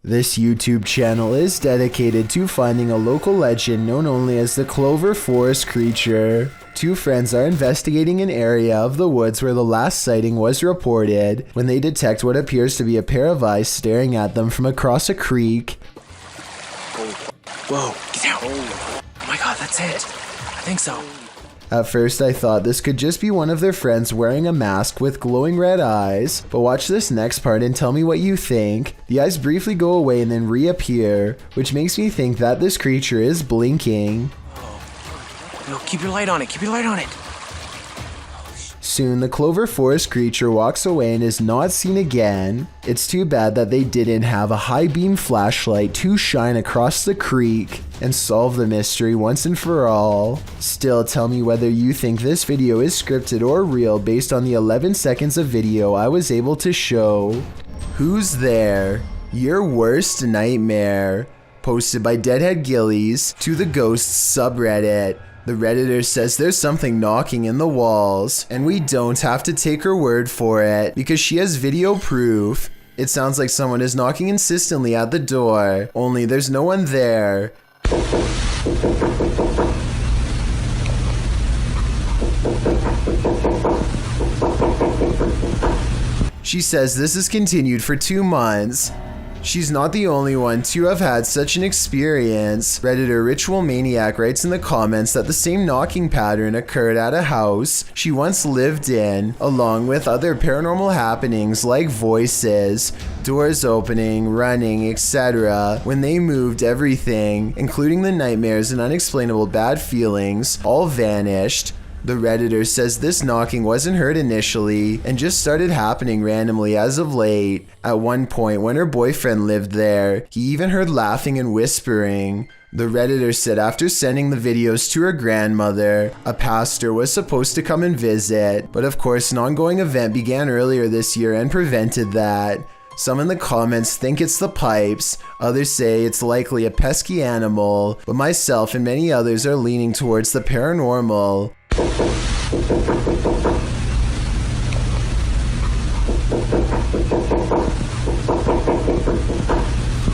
This YouTube channel is dedicated to finding a local legend known only as the Clover Forest creature. Two friends are investigating an area of the woods where the last sighting was reported when they detect what appears to be a pair of eyes staring at them from across a creek. Whoa, get down. Oh my god, that's it. I think so. At first I thought this could just be one of their friends wearing a mask with glowing red eyes, but watch this next part and tell me what you think. The eyes briefly go away and then reappear, which makes me think that this creature is blinking. No, keep your light on it, keep your light on it. Soon the Clover Forest creature walks away and is not seen again. It's too bad that they didn't have a high beam flashlight to shine across the creek and solve the mystery once and for all. Still, tell me whether you think this video is scripted or real based on the 11 seconds of video I was able to show. Who's there? Your worst nightmare. Posted by Deadhead Gillies to the Ghosts subreddit. The Redditor says there's something knocking in the walls, and we don't have to take her word for it because she has video proof. It sounds like someone is knocking insistently at the door, only there's no one there. She says this has continued for 2 months. She's not the only one to have had such an experience. Redditor Ritual Maniac writes in the comments that the same knocking pattern occurred at a house she once lived in, along with other paranormal happenings like voices, doors opening, running, etc. When they moved, everything, including the nightmares and unexplainable bad feelings, all vanished. The Redditor says this knocking wasn't heard initially and just started happening randomly as of late. At one point when her boyfriend lived there, he even heard laughing and whispering. The Redditor said after sending the videos to her grandmother, a pastor was supposed to come and visit, but of course an ongoing event began earlier this year and prevented that. Some in the comments think it's the pipes, others say it's likely a pesky animal, but myself and many others are leaning towards the paranormal.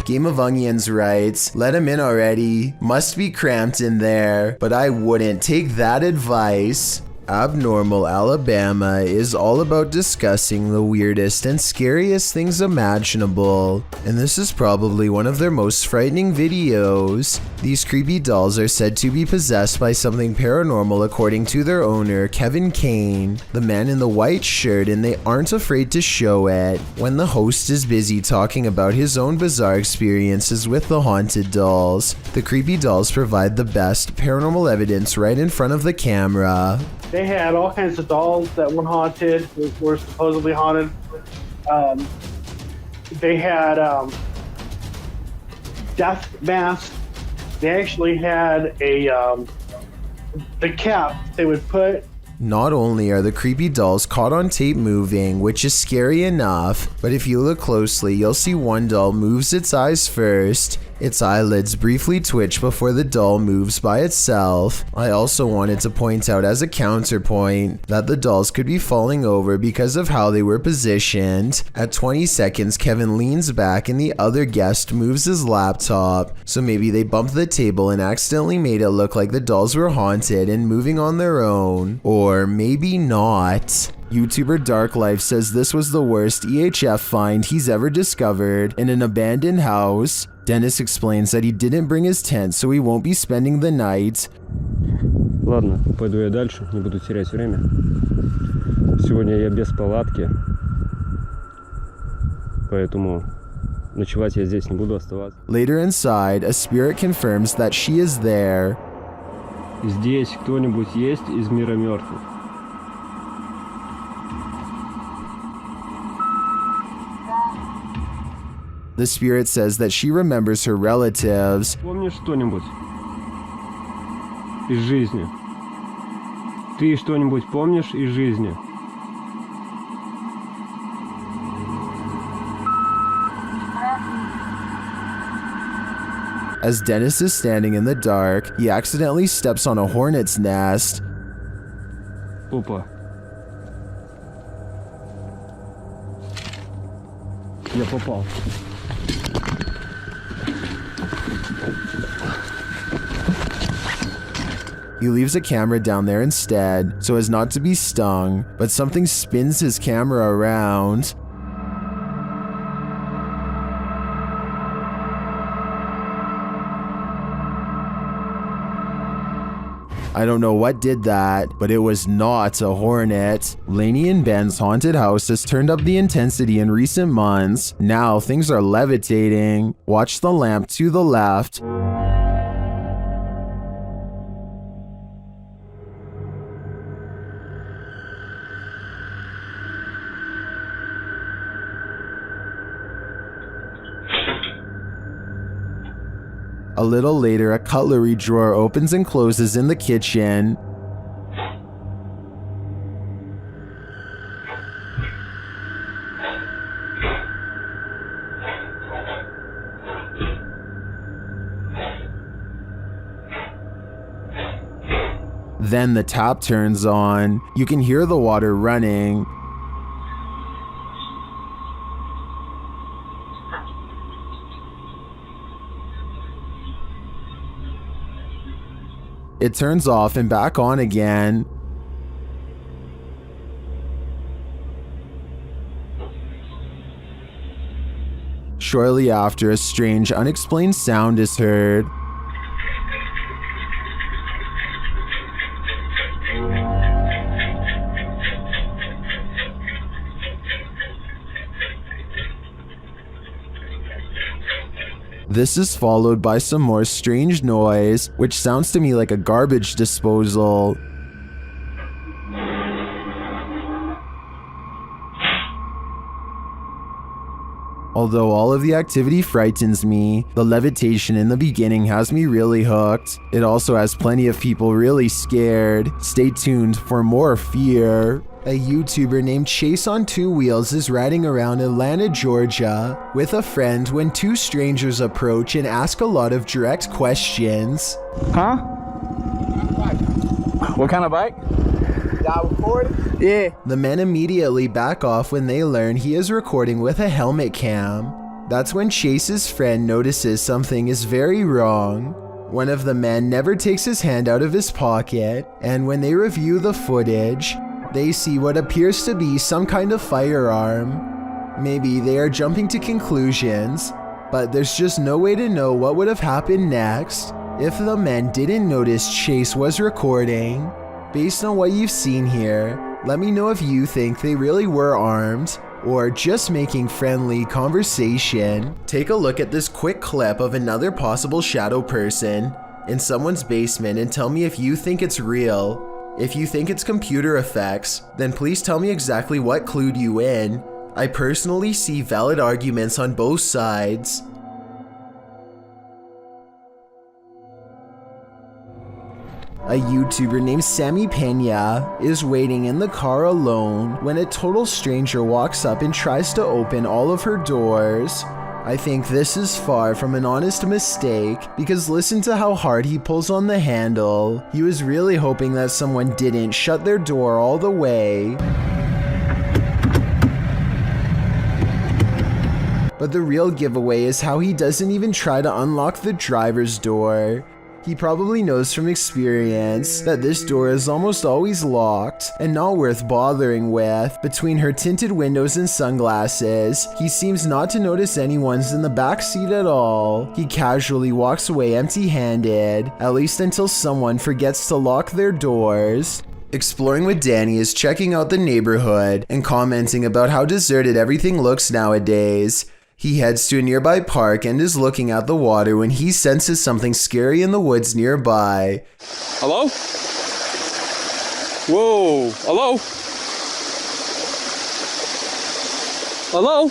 Game of Onions writes, let him in already, must be cramped in there, but I wouldn't take that advice. Abnormal Alabama is all about discussing the weirdest and scariest things imaginable, and this is probably one of their most frightening videos. These creepy dolls are said to be possessed by something paranormal according to their owner, Kevin Kane, the man in the white shirt, and they aren't afraid to show it when the host is busy talking about his own bizarre experiences with the haunted dolls. The creepy dolls provide the best paranormal evidence right in front of the camera. They had all kinds of dolls that were haunted, were supposedly haunted. They had death masks. They actually had the cap they would put. Not only are the creepy dolls caught on tape moving, which is scary enough, but if you look closely, you'll see one doll moves its eyes first. Its eyelids briefly twitch before the doll moves by itself. I also wanted to point out as a counterpoint that the dolls could be falling over because of how they were positioned. At 20 seconds, Kevin leans back and the other guest moves his laptop, so maybe they bumped the table and accidentally made it look like the dolls were haunted and moving on their own. Or maybe not. YouTuber Dark Life says this was the worst EHF find he's ever discovered in an abandoned house. Dennis explains that he didn't bring his tent, so he won't be spending the night. Ладно, пойду я дальше, не буду терять время. Сегодня я без палатки, поэтому ночевать я здесь не буду оставаться. Later inside, a spirit confirms that she is there. Здесь кто-нибудь есть из мира мертвых? The spirit says that she remembers her relatives. Помнишь что-нибудь из жизни? Ты что-нибудь помнишь из жизни? As Dennis is standing in the dark, he accidentally steps on a hornet's nest. Опа. Я попал. He leaves a camera down there instead so as not to be stung, but something spins his camera around. I don't know what did that, but it was not a hornet. Lainey and Ben's haunted house has turned up the intensity in recent months. Now things are levitating. Watch the lamp to the left. A little later, a cutlery drawer opens and closes in the kitchen. Then the tap turns on. You can hear the water running. It turns off and back on again. Shortly after, a strange, unexplained sound is heard. This is followed by some more strange noise, which sounds to me like a garbage disposal. Although all of the activity frightens me, the levitation in the beginning has me really hooked. It also has plenty of people really scared. Stay tuned for more fear. A YouTuber named Chase on Two Wheels is riding around Atlanta, Georgia with a friend when two strangers approach and ask a lot of direct questions. Huh? What kind of bike? Y'all recording? Yeah. The men immediately back off when they learn he is recording with a helmet cam. That's when Chase's friend notices something is very wrong. One of the men never takes his hand out of his pocket, and when they review the footage, they see what appears to be some kind of firearm. Maybe they are jumping to conclusions, but there's just no way to know what would have happened next if the men didn't notice Chase was recording. Based on what you've seen here, let me know if you think they really were armed or just making friendly conversation. Take a look at this quick clip of another possible shadow person in someone's basement and tell me if you think it's real. If you think it's computer effects, then please tell me exactly what clued you in. I personally see valid arguments on both sides. A YouTuber named Sammy Pena is waiting in the car alone when a total stranger walks up and tries to open all of her doors. I think this is far from an honest mistake, because listen to how hard he pulls on the handle. He was really hoping that someone didn't shut their door all the way. But the real giveaway is how he doesn't even try to unlock the driver's door. He probably knows from experience that this door is almost always locked and not worth bothering with. Between her tinted windows and sunglasses, he seems not to notice anyone's in the back seat at all. He casually walks away empty-handed, at least until someone forgets to lock their doors. Exploring with Danny is checking out the neighborhood and commenting about how deserted everything looks nowadays. He heads to a nearby park and is looking at the water when he senses something scary in the woods nearby. Hello? Whoa. Hello? Hello?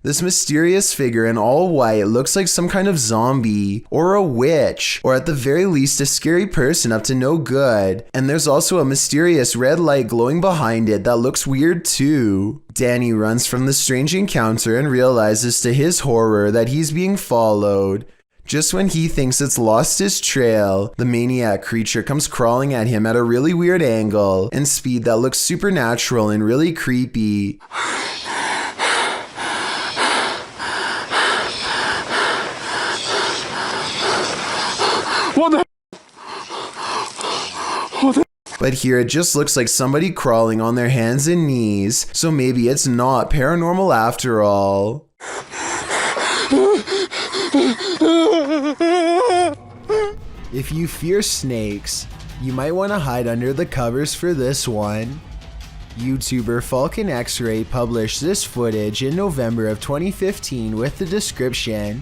This mysterious figure in all white looks like some kind of zombie, or a witch, or at the very least a scary person up to no good. And there's also a mysterious red light glowing behind it that looks weird too. Danny runs from the strange encounter and realizes to his horror that he's being followed. Just when he thinks it's lost his trail, the maniac creature comes crawling at him at a really weird angle and speed that looks supernatural and really creepy. What the? But here it just looks like somebody crawling on their hands and knees, so maybe it's not paranormal after all. If you fear snakes, you might want to hide under the covers for this one. YouTuber Falcon X-Ray published this footage in November of 2015 with the description,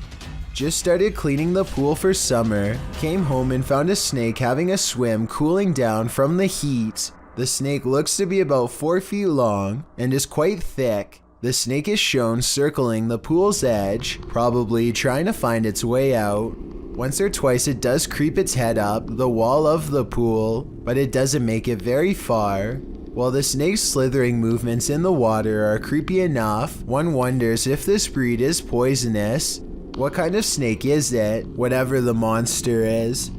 "Just started cleaning the pool for summer, came home and found a snake having a swim cooling down from the heat. The snake looks to be about 4 feet long and is quite thick. The snake is shown circling the pool's edge, probably trying to find its way out. Once or twice it does creep its head up the wall of the pool, but it doesn't make it very far. While the snake's slithering movements in the water are creepy enough, one wonders if this breed is poisonous. What kind of snake is it, whatever the monster is?"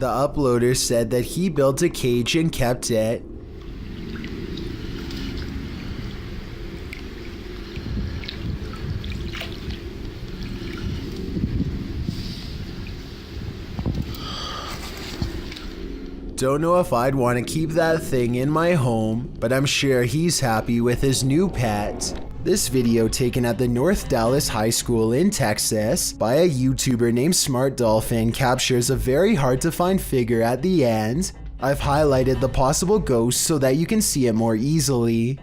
The uploader said that he built a cage and kept it. Don't know if I'd want to keep that thing in my home, but I'm sure he's happy with his new pet. This video, taken at the North Dallas High School in Texas by a YouTuber named Smart Dolphin, captures a very hard to find figure at the end. I've highlighted the possible ghost so that you can see it more easily.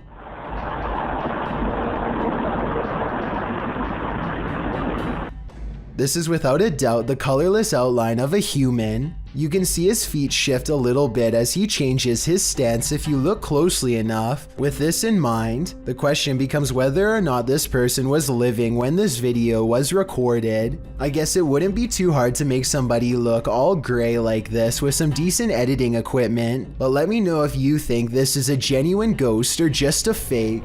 This is without a doubt the colorless outline of a human. You can see his feet shift a little bit as he changes his stance if you look closely enough. With this in mind, the question becomes whether or not this person was living when this video was recorded. I guess it wouldn't be too hard to make somebody look all gray like this with some decent editing equipment, but let me know if you think this is a genuine ghost or just a fake.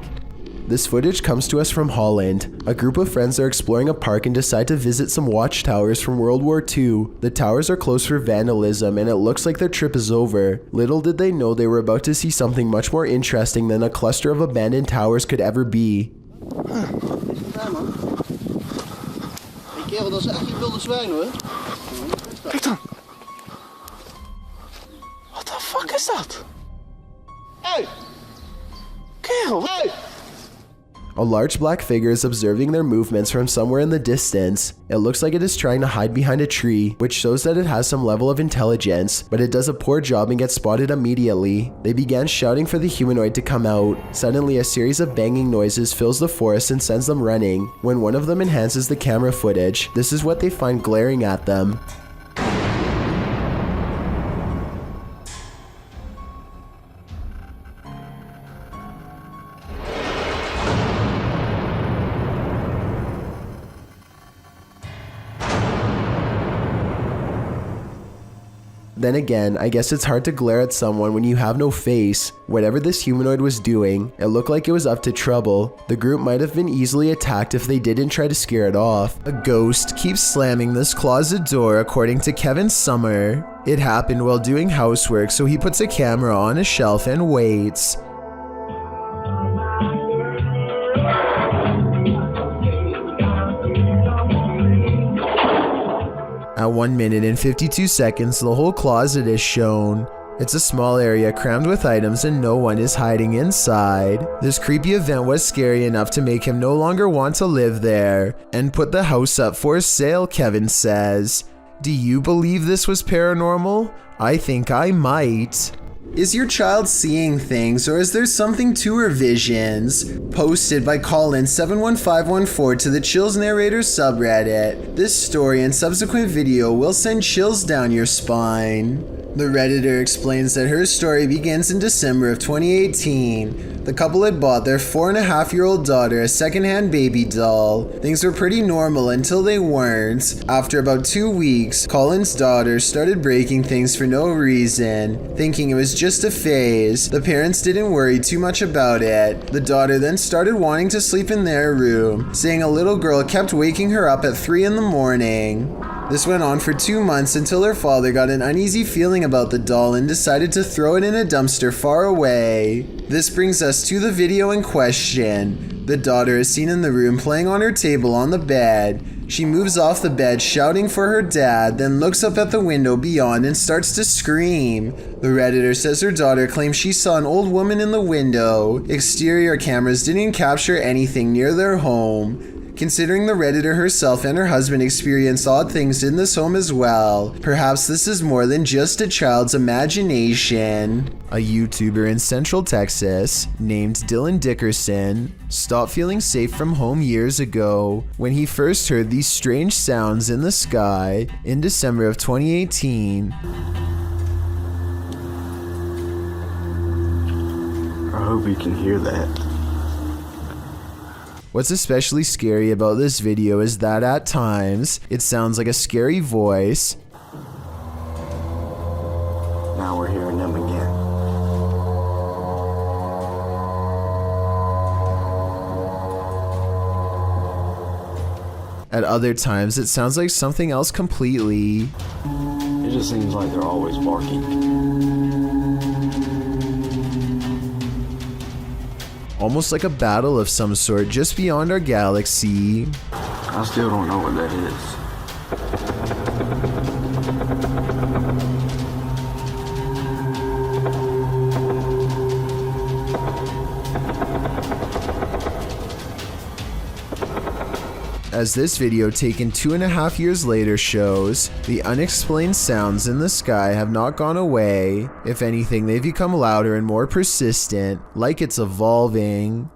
This footage comes to us from Holland. A group of friends are exploring a park and decide to visit some watchtowers from World War II. The towers are closed for vandalism and it looks like their trip is over. Little did they know they were about to see something much more interesting than a cluster of abandoned towers could ever be. Kerel, dat is echt een wilde zwijn hoor. Kijk dan. What the fuck is dat? Hey! Kerel, wat? Hey! A large black figure is observing their movements from somewhere in the distance. It looks like it is trying to hide behind a tree, which shows that it has some level of intelligence, but it does a poor job and gets spotted immediately. They began shouting for the humanoid to come out. Suddenly, a series of banging noises fills the forest and sends them running. When one of them enhances the camera footage, this is what they find glaring at them. Then again, I guess it's hard to glare at someone when you have no face. Whatever this humanoid was doing, it looked like it was up to trouble. The group might have been easily attacked if they didn't try to scare it off. A ghost keeps slamming this closet door, according to Kevin Summer. It happened while doing housework, so he puts a camera on a shelf and waits. At 1 minute and 52 seconds, the whole closet is shown. It's a small area crammed with items and no one is hiding inside. This creepy event was scary enough to make him no longer want to live there and put the house up for sale, Kevin says. Do you believe this was paranormal? I think I might. Is your child seeing things, or is there something to her visions? Posted by Colin71514 to the Chills Narrator subreddit. This story and subsequent video will send chills down your spine. The Redditor explains that her story begins in December of 2018. The couple had bought their 4.5-year-old daughter a secondhand baby doll. Things were pretty normal until they weren't. After about 2 weeks, Colin's daughter started breaking things for no reason, thinking it was just a phase. The parents didn't worry too much about it. The daughter then started wanting to sleep in their room, saying a little girl kept waking her up at 3 in the morning. This went on for 2 months until her father got an uneasy feeling about the doll and decided to throw it in a dumpster far away. This brings us to the video in question. The daughter is seen in the room playing on her table on the bed. She moves off the bed shouting for her dad, then looks up at the window beyond and starts to scream. The Redditor says her daughter claims she saw an old woman in the window. Exterior cameras didn't capture anything near their home. Considering the Redditor herself and her husband experienced odd things in this home as well, perhaps this is more than just a child's imagination. A YouTuber in Central Texas named Dylan Dickerson stopped feeling safe from home years ago when he first heard these strange sounds in the sky in December of 2018. I hope you can hear that. What's especially scary about this video is that at times, it sounds like a scary voice. Now we're hearing them again. At other times, it sounds like something else completely. It just seems like they're always barking. Almost like a battle of some sort just beyond our galaxy. I still don't know what that is. As this video taken 2.5 years later shows, the unexplained sounds in the sky have not gone away. If anything, they've become louder and more persistent, like it's evolving.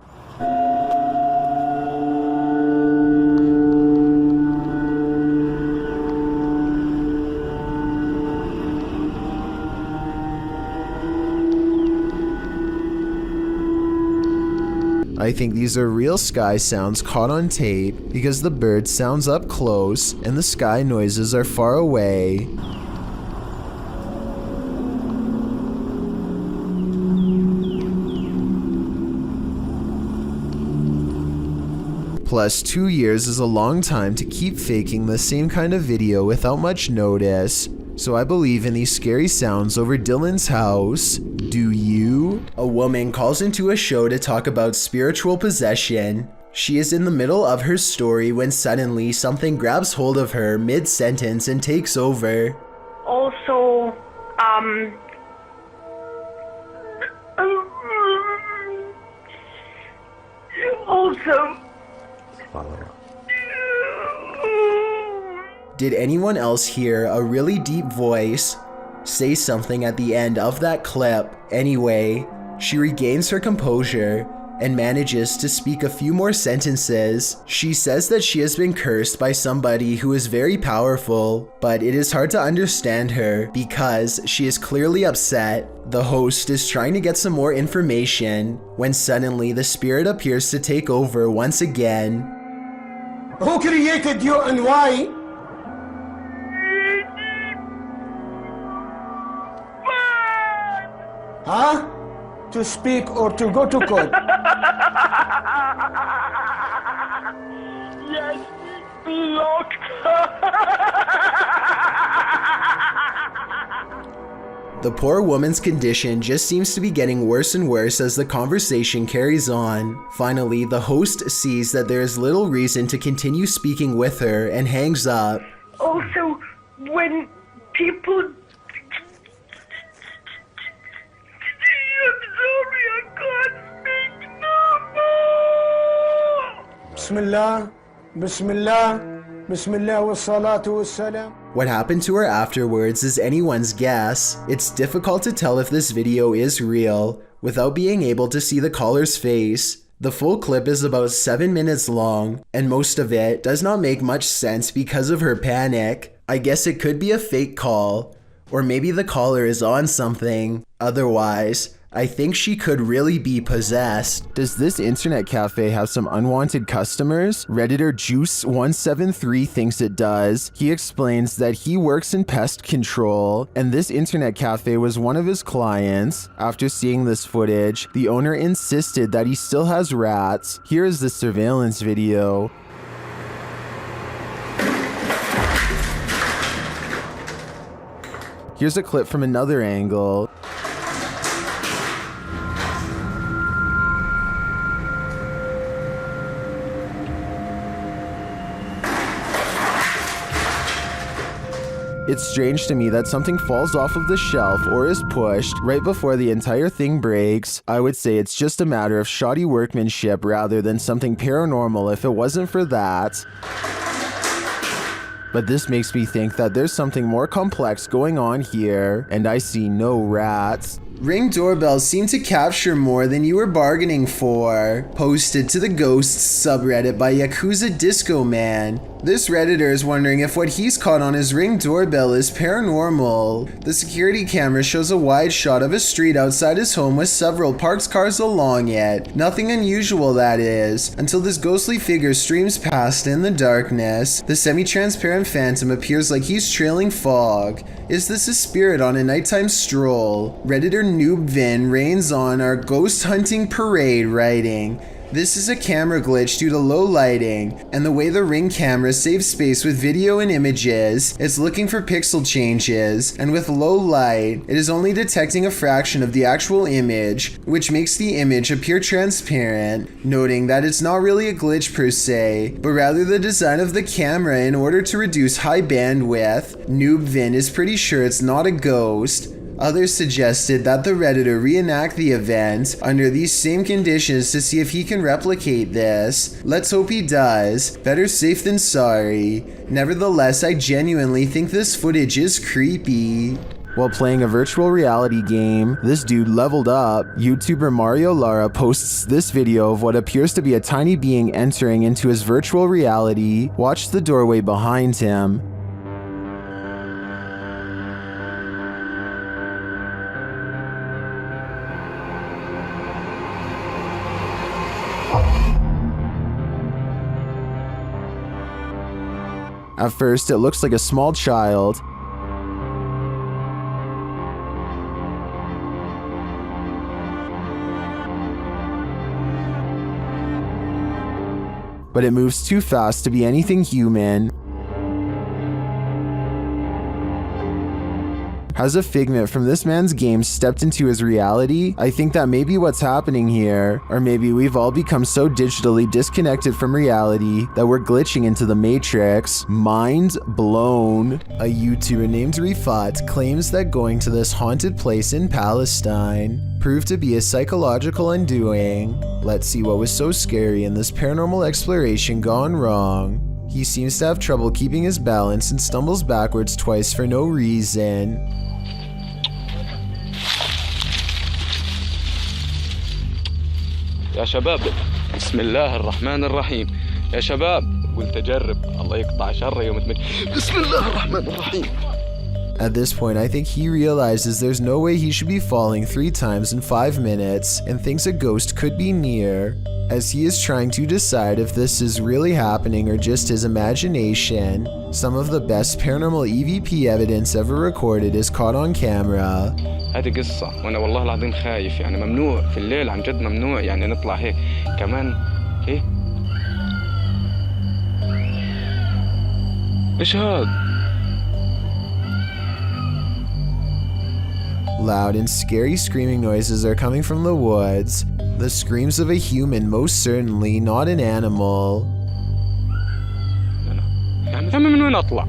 I think these are real sky sounds caught on tape because the bird sounds up close and the sky noises are far away. Plus, 2 years is a long time to keep faking the same kind of video without much notice. So I believe in these scary sounds over Dylan's house. Do you? A woman calls into a show to talk about spiritual possession. She is in the middle of her story when suddenly something grabs hold of her mid-sentence and takes over. Also, Did anyone else hear a really deep voice say something at the end of that clip? Anyway, she regains her composure and manages to speak a few more sentences. She says that she has been cursed by somebody who is very powerful, but it is hard to understand her because she is clearly upset. The host is trying to get some more information when suddenly the spirit appears to take over once again. Who created you and why? Huh? To speak or to go to court? yes, locked. The poor woman's condition just seems to be getting worse and worse as the conversation carries on. Finally, the host sees that there is little reason to continue speaking with her and hangs up. Also, when people... I'm sorry, I can't speak no more. Bismillah, Bismillah, Bismillah wa salatu wa salam. What happened to her afterwards is anyone's guess. It's difficult to tell if this video is real without being able to see the caller's face. The full clip is about 7 minutes long, and most of it does not make much sense because of her panic. I guess it could be a fake call, or maybe the caller is on something. Otherwise, I think she could really be possessed. Does this internet cafe have some unwanted customers? Redditor Juice173 thinks it does. He explains that he works in pest control, and this internet cafe was one of his clients. After seeing this footage, the owner insisted that he still has rats. Here is the surveillance video. Here's a clip from another angle. It's strange to me that something falls off of the shelf or is pushed right before the entire thing breaks. I would say it's just a matter of shoddy workmanship rather than something paranormal if it wasn't for that. But this makes me think that there's something more complex going on here, and I see no rats. Ring doorbells seem to capture more than you were bargaining for. Posted to the Ghosts subreddit by Yakuza Disco Man. This Redditor is wondering if what he's caught on his Ring doorbell is paranormal. The security camera shows a wide shot of a street outside his home with several parked cars along it. Nothing unusual, that is, until this ghostly figure streams past in the darkness. The semi-transparent phantom appears like he's trailing fog. Is this a spirit on a nighttime stroll? Redditor Noobvin reigns on our ghost hunting parade, writing, "This is a camera glitch due to low lighting, and the way the Ring camera saves space with video and images, it's looking for pixel changes, and with low light, it is only detecting a fraction of the actual image, which makes the image appear transparent," noting that it's not really a glitch per se, but rather the design of the camera in order to reduce high bandwidth. Noobvin is pretty sure it's not a ghost. Others suggested that the Redditor reenact the event under these same conditions to see if he can replicate this. Let's hope he does. Better safe than sorry. Nevertheless, I genuinely think this footage is creepy. While playing a virtual reality game, this dude leveled up. YouTuber Mario Lara posts this video of what appears to be a tiny being entering into his virtual reality. Watch the doorway behind him. At first, it looks like a small child. But it moves too fast to be anything human. Has a figment from this man's game stepped into his reality? I think that may be what's happening here. Or maybe we've all become so digitally disconnected from reality that we're glitching into the Matrix. Mind blown. A YouTuber named Rifat claims that going to this haunted place in Palestine proved to be a psychological undoing. Let's see what was so scary in this paranormal exploration gone wrong. He seems to have trouble keeping his balance and stumbles backwards twice for no reason. يا شباب بسم الله الرحمن الرحيم يا شباب قلت أجرب الله يقطع شر يوم بسم الله الرحمن الرحيم. At this point, I think he realizes there's no way he should be falling 3 times in 5 minutes and thinks a ghost could be near, as he is trying to decide if this is really happening or just his imagination. Some of the best paranormal EVP evidence ever recorded is caught on camera. هذه قصة وأنا والله العظيم خايف يعني ممنوع في الليل عن جد ممنوع يعني نطلع هيك كمان إيه إيش هاد؟ Loud and scary screaming noises are coming from the woods. The screams of a human, most certainly not an animal. يعني من وين أطلع؟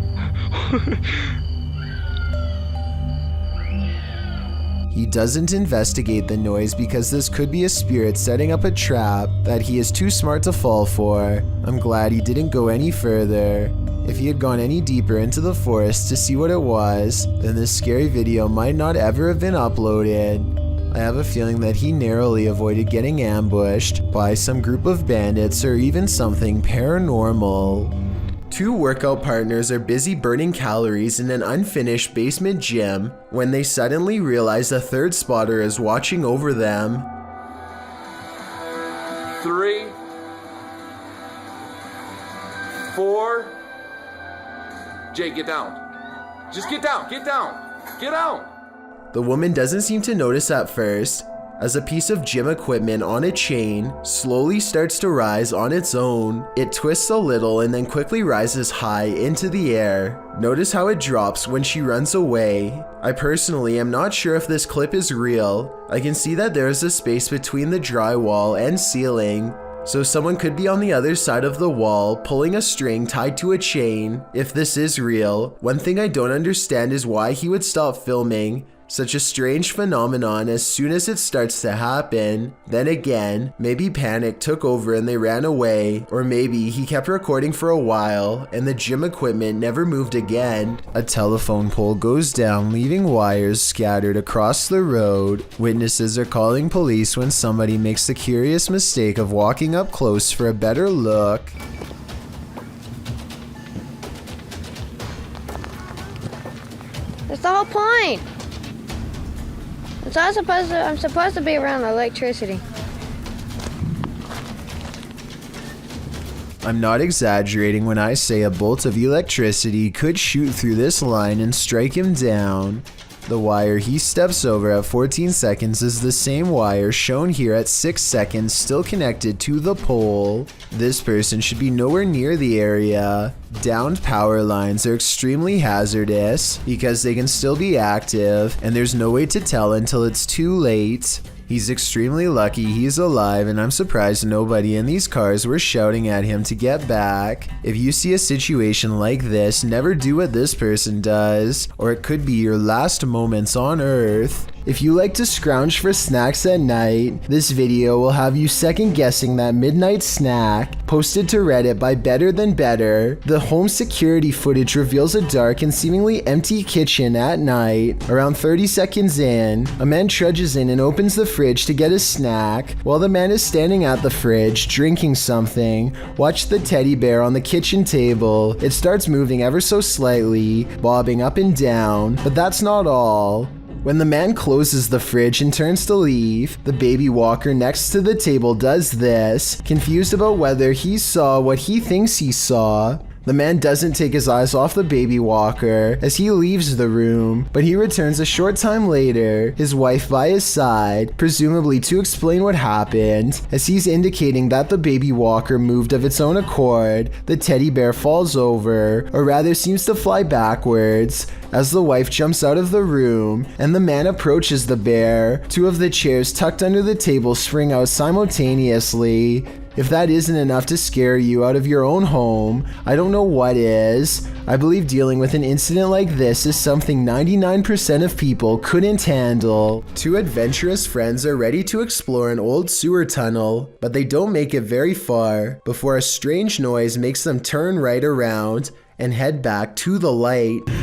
He doesn't investigate the noise because this could be a spirit setting up a trap that he is too smart to fall for. I'm glad he didn't go any further. If he had gone any deeper into the forest to see what it was, then this scary video might not ever have been uploaded. I have a feeling that he narrowly avoided getting ambushed by some group of bandits or even something paranormal. 2 workout partners are busy burning calories in an unfinished basement gym when they suddenly realize a 3rd spotter is watching over them. 3, 4. Jay, get down. Just get down, get down, get out. The woman doesn't seem to notice at first, as a piece of gym equipment on a chain slowly starts to rise on its own. It twists a little and then quickly rises high into the air. Notice how it drops when she runs away. I personally am not sure if this clip is real. I can see that there is a space between the drywall and ceiling, So someone could be on the other side of the wall, pulling a string tied to a chain. If this is real, one thing I don't understand is why he would stop filming such a strange phenomenon as soon as it starts to happen. Then again, maybe panic took over and they ran away, or maybe he kept recording for a while and the gym equipment never moved again. A telephone pole goes down, leaving wires scattered across the road. Witnesses are calling police when somebody makes the curious mistake of walking up close for a better look. That's the whole point. I'm supposed to be around electricity. I'm not exaggerating when I say a bolt of electricity could shoot through this line and strike him down. The wire he steps over at 14 seconds is the same wire shown here at 6 seconds, still connected to the pole. This person should be nowhere near the area. Downed power lines are extremely hazardous because they can still be active, and there's no way to tell until it's too late. He's extremely lucky he's alive, and I'm surprised nobody in these cars were shouting at him to get back. If you see a situation like this, never do what this person does, or it could be your last moments on Earth. If you like to scrounge for snacks at night, this video will have you second guessing that midnight snack. Posted to Reddit by Better Than Better, the home security footage reveals a dark and seemingly empty kitchen at night. Around 30 seconds in, a man trudges in and opens the fridge to get a snack. While the man is standing at the fridge, drinking something, watch the teddy bear on the kitchen table. It starts moving ever so slightly, bobbing up and down, but that's not all. When the man closes the fridge and turns to leave, the baby walker next to the table does this, confused about whether he saw what he thinks he saw. The man doesn't take his eyes off the baby walker as he leaves the room, but he returns a short time later, his wife by his side, presumably to explain what happened. As he's indicating that the baby walker moved of its own accord, the teddy bear falls over, or rather seems to fly backwards, as the wife jumps out of the room and the man approaches the bear. Two of the chairs tucked under the table spring out simultaneously. If that isn't enough to scare you out of your own home, I don't know what is. I believe dealing with an incident like this is something 99% of people couldn't handle. Two adventurous friends are ready to explore an old sewer tunnel, but they don't make it very far before a strange noise makes them turn right around and head back to the light. Did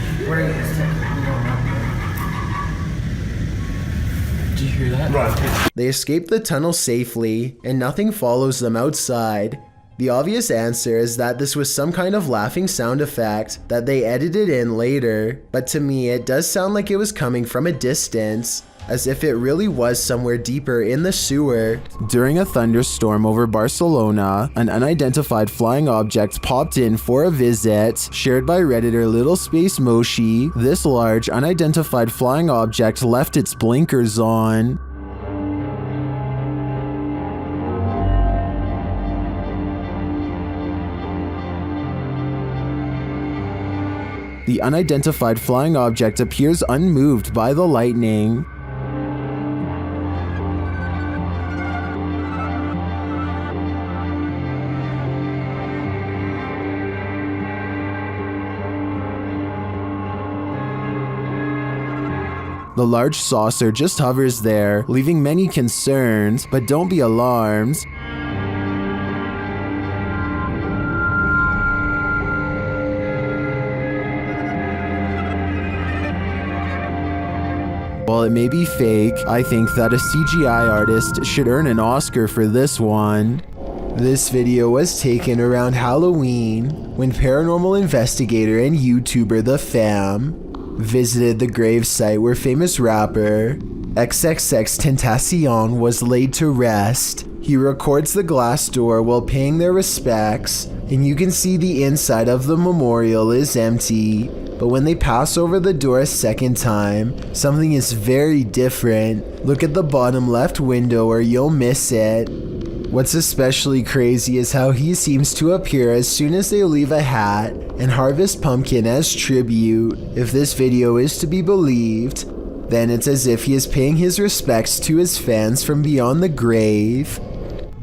you hear that? Right. They escape the tunnel safely, and nothing follows them outside. The obvious answer is that this was some kind of laughing sound effect that they edited in later, but to me it does sound like it was coming from a distance, as if it really was somewhere deeper in the sewer. During a thunderstorm over Barcelona, an unidentified flying object popped in for a visit. Shared by Redditor Little Space Moshi, this large unidentified flying object left its blinkers on. The unidentified flying object appears unmoved by the lightning. The large saucer just hovers there, leaving many concerned, but don't be alarmed. While it may be fake, I think that a CGI artist should earn an Oscar for this one. This video was taken around Halloween when paranormal investigator and YouTuber The Fam visited the gravesite where famous rapper XXXTentacion was laid to rest. He records the glass door while paying their respects, and you can see the inside of the memorial is empty. But when they pass over the door a second time, something is very different. Look at the bottom left window or you'll miss it. What's especially crazy is how he seems to appear as soon as they leave a hat and harvest pumpkin as tribute. If this video is to be believed, then it's as if he is paying his respects to his fans from beyond the grave.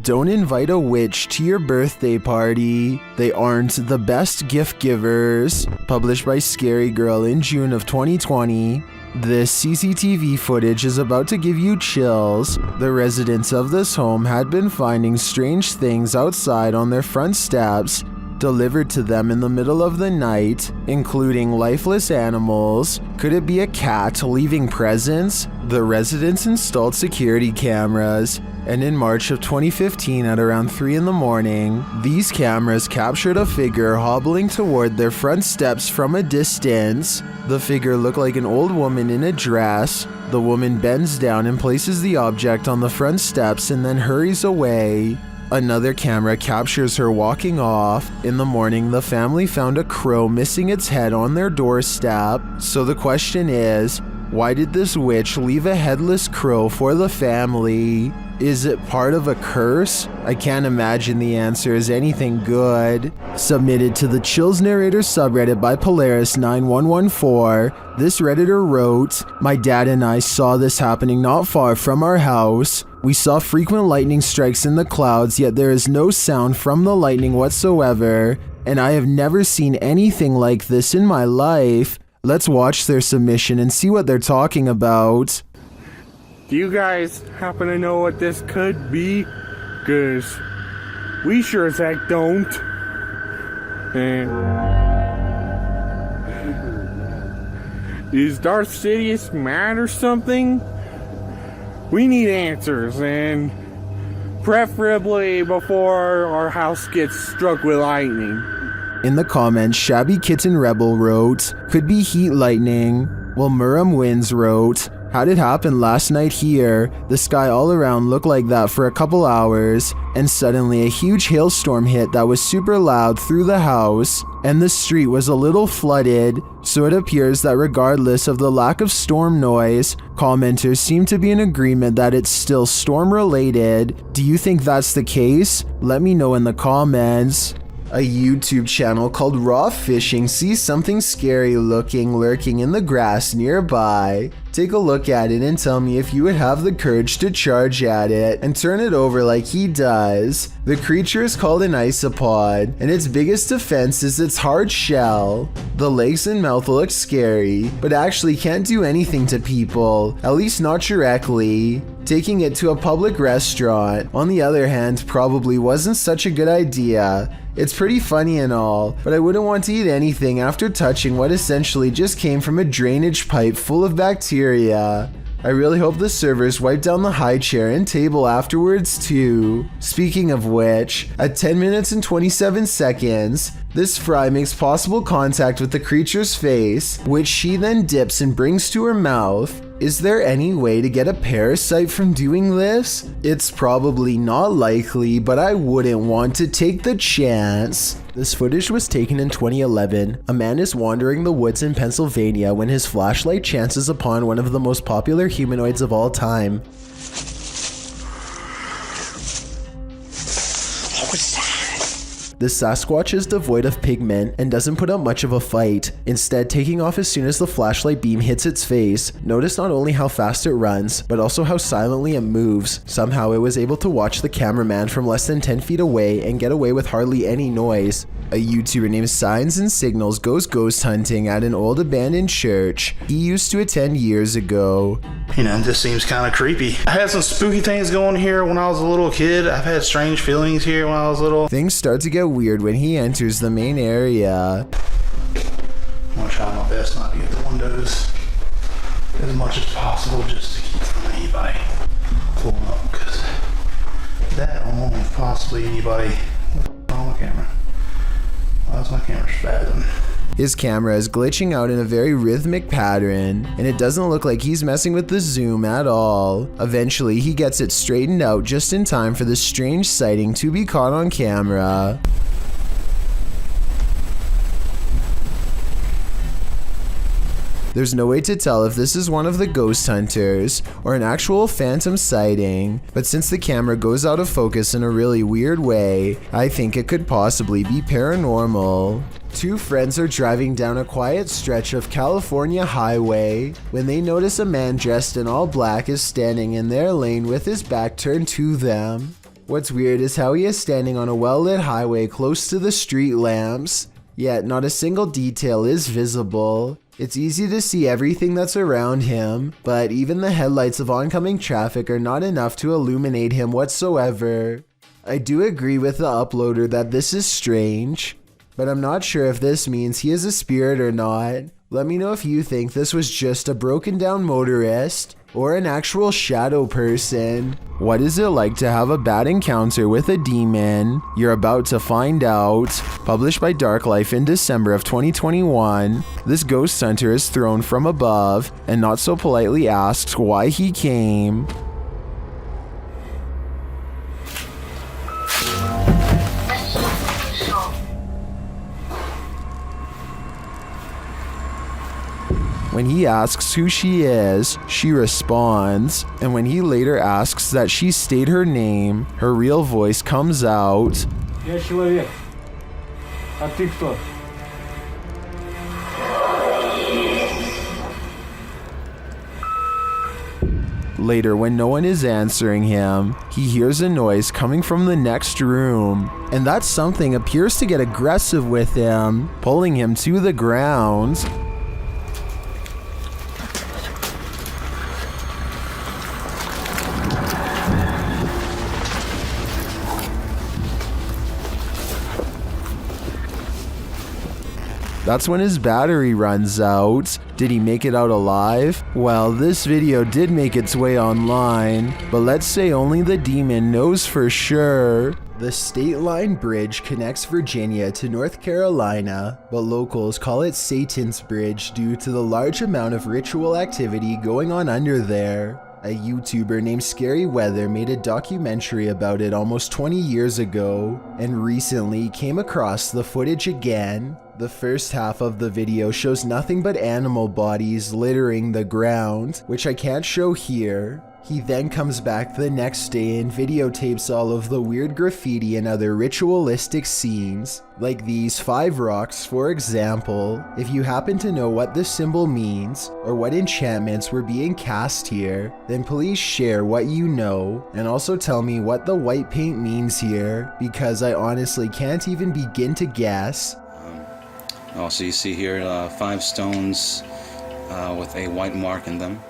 Don't invite a witch to your birthday party. They aren't the best gift givers. Published by Scary Girl in June of 2020. This CCTV footage is about to give you chills. The residents of this home had been finding strange things outside on their front steps, delivered to them in the middle of the night, including lifeless animals. Could it be a cat leaving presents? The residents installed security cameras, and in March of 2015 at around 3 in the morning, these cameras captured a figure hobbling toward their front steps from a distance. The figure looked like an old woman in a dress. The woman bends down and places the object on the front steps and then hurries away. Another camera captures her walking off. In the morning, the family found a crow missing its head on their doorstep. So the question is, why did this witch leave a headless crow for the family? Is it part of a curse? I can't imagine the answer is anything good. Submitted to the Chills Narrator subreddit by Polaris9114, this Redditor wrote, "My dad and I saw this happening not far from our house. We saw frequent lightning strikes in the clouds, yet there is no sound from the lightning whatsoever, and I have never seen anything like this in my life." Let's watch their submission and see what they're talking about. Do you guys happen to know what this could be? 'Cause we sure as heck don't. Is Darth Sidious mad or something? We need answers, and preferably before our house gets struck with lightning. In the comments, Shabby Kitten Rebel wrote, "Could be heat lightning." While Muram Wins wrote, "How'd it happen last night here? The sky all around looked like that for a couple hours, and suddenly a huge hailstorm hit that was super loud through the house, and the street was a little flooded, so it appears that regardless of the lack of storm noise, commenters seem to be in agreement that it's still storm related. Do you think that's the case? Let me know in the comments." A YouTube channel called Raw Fishing sees something scary looking lurking in the grass nearby. Take a look at it and tell me if you would have the courage to charge at it and turn it over like he does. The creature is called an isopod, and its biggest defense is its hard shell. The legs and mouth look scary, but actually can't do anything to people, at least not directly. Taking it to a public restaurant, on the other hand, probably wasn't such a good idea. It's pretty funny and all, but I wouldn't want to eat anything after touching what essentially just came from a drainage pipe full of bacteria. I really hope the servers wipe down the high chair and table afterwards too. Speaking of which, at 10 minutes and 27 seconds, this fry makes possible contact with the creature's face, which she then dips and brings to her mouth. Is there any way to get a parasite from doing this? It's probably not likely, but I wouldn't want to take the chance. This footage was taken in 2011. A man is wandering the woods in Pennsylvania when his flashlight chances upon one of the most popular humanoids of all time. The Sasquatch is devoid of pigment and doesn't put up much of a fight, instead taking off as soon as the flashlight beam hits its face. Notice not only how fast it runs, but also how silently it moves. Somehow it was able to watch the cameraman from less than 10 feet away and get away with hardly any noise. A YouTuber named Signs and Signals goes ghost hunting at an old abandoned church he used to attend years ago. You know, it just seems kind of creepy. I had some spooky things going here when I was a little kid. I've had strange feelings here when I was little. Things start to get weird when he enters the main area. I'm gonna try my best not to get the windows as much as possible just to keep from anybody pulling up, because that along with possibly anybody on the camera. That's my camera spazzing. His camera is glitching out in a very rhythmic pattern, and it doesn't look like he's messing with the zoom at all. Eventually, he gets it straightened out just in time for this strange sighting to be caught on camera. There's no way to tell if this is one of the ghost hunters or an actual phantom sighting, but since the camera goes out of focus in a really weird way, I think it could possibly be paranormal. Two friends are driving down a quiet stretch of California highway when they notice a man dressed in all black is standing in their lane with his back turned to them. What's weird is how he is standing on a well-lit highway close to the street lamps, yet not a single detail is visible. It's easy to see everything that's around him, but even the headlights of oncoming traffic are not enough to illuminate him whatsoever. I do agree with the uploader that this is strange, but I'm not sure if this means he is a spirit or not. Let me know if you think this was just a broken down motorist or an actual shadow person. What is it like to have a bad encounter with a demon? You're about to find out. Published by Dark Life in December of 2021, this ghost hunter is thrown from above and not so politely asks why he came. When he asks who she is, she responds, and when he later asks that she state her name, her real voice comes out. Я человек. А ты кто? Later, when no one is answering him, he hears a noise coming from the next room, and that something appears to get aggressive with him, pulling him to the ground. That's when his battery runs out. Did he make it out alive? Well, this video did make its way online, but let's say only the demon knows for sure. The State Line Bridge connects Virginia to North Carolina, but locals call it Satan's Bridge due to the large amount of ritual activity going on under there. A YouTuber named Scary Weather made a documentary about it almost 20 years ago, and recently came across the footage again. The first half of the video shows nothing but animal bodies littering the ground, which I can't show here. He then comes back the next day and videotapes all of the weird graffiti and other ritualistic scenes, like these 5 rocks for example. If you happen to know what this symbol means, or what enchantments were being cast here, then please share what you know, and also tell me what the white paint means here, because I honestly can't even begin to guess. Also, you see here 5 stones with a white mark in them.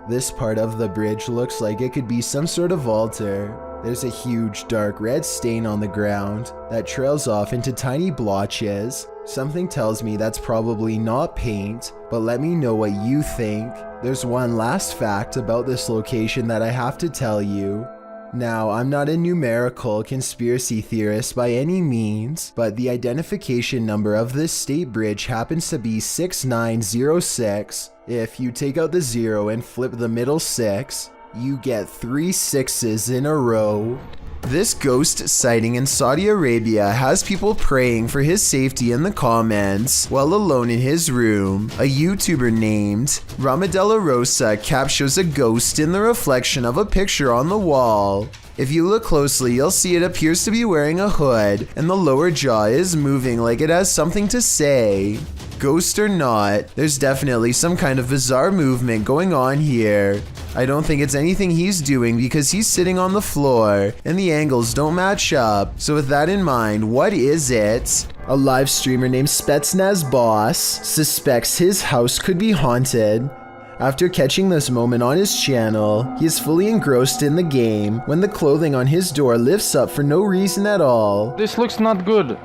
This part of the bridge looks like it could be some sort of altar. There's a huge dark red stain on the ground that trails off into tiny blotches. Something tells me that's probably not paint, but let me know what you think. There's one last fact about this location that I have to tell you. Now, I'm not a numerical conspiracy theorist by any means, but the identification number of this state bridge happens to be 6906. If you take out the 0 and flip the middle 6, you get 3 6s in a row. This ghost sighting in Saudi Arabia has people praying for his safety in the comments while alone in his room. A YouTuber named Ramadella Rosa captures a ghost in the reflection of a picture on the wall. If you look closely, you'll see it appears to be wearing a hood, and the lower jaw is moving like it has something to say. Ghost or not, there's definitely some kind of bizarre movement going on here. I don't think it's anything he's doing because he's sitting on the floor and the angles don't match up. So with that in mind, what is it? A live streamer named Spetsnaz Boss suspects his house could be haunted. After catching this moment on his channel, he is fully engrossed in the game when the clothing on his door lifts up for no reason at all. This looks not good.